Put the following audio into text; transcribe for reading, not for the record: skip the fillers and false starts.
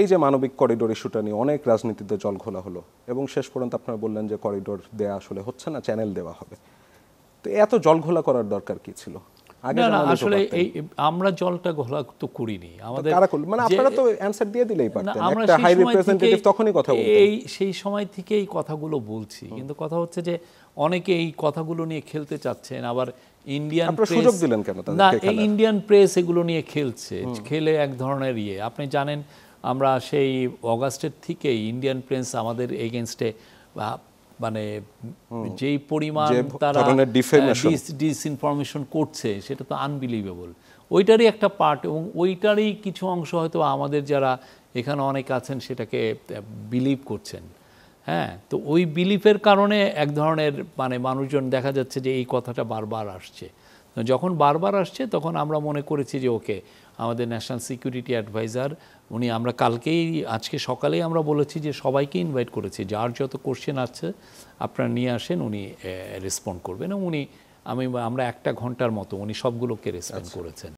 এই যে মানবিক করিডোর ইস্যুটা নিয়ে অনেক রাজনীতিতে জল ঘোলা হলো এবং শেষ পর্যন্ত আপনারা বললেন যে করিডোর দেয়া আসলে হচ্ছে না, চ্যানেল দেওয়া হবে। তো এত জল ঘোলা করার দরকার কি ছিল? না আসলে এই আমরা জলটা ঘোলা তো করিনি, আমাদের মানে আপনারা তো অ্যানসার দিয়ে দিলেই পারতেন, একটা হাই রিপ্রেজেন্টেটিভ তখনই কথা বলতেন। সেই সময় থেকেই কথাগুলো বলছি, কিন্তু কথা হচ্ছে যে অনেকে এই কথাগুলো নিয়ে খেলতে চাচ্ছেন, আবার ইন্ডিয়ান প্রেস সুযোগ দিলেন কেন? না, ইন্ডিয়ান প্রেস এগুলো নিয়ে খেলে এক ধরনের আপনি জানেন আমরা সেই অগাস্টের থেকেই ইন্ডিয়ান প্রেস আমাদের এগেনস্টে মানে যেই পরিমাণ তারা ডিসইনফরমেশন করছে সেটা তো আনবিলিভেবল। ওইটারই একটা পার্ট, এবং ওইটারই কিছু অংশ হয়তো আমাদের যারা এখানে অনেক আছেন সেটাকে বিলিভ করছেন। হ্যাঁ, তো ওই বিলিফের কারণে এক ধরনের মানে মানুষজন দেখা যাচ্ছে যে এই কথাটা বারবার আসছে। যখন বারবার আসছে তখন আমরা মনে করেছি যে ওকে, আমাদের ন্যাশনাল সিকিউরিটি অ্যাডভাইজার উনি, আমরা আজকে সকালেই আমরা বলেছি যে সবাইকে ইনভাইট করেছি, যার যত কোশ্চেন আছে আপনারা নিয়ে আসেন, উনি রেসপন্ড করবেন। এবং আমরা 1 ঘন্টার মতো উনি সবগুলোকে রেসপন্ড করেছেন।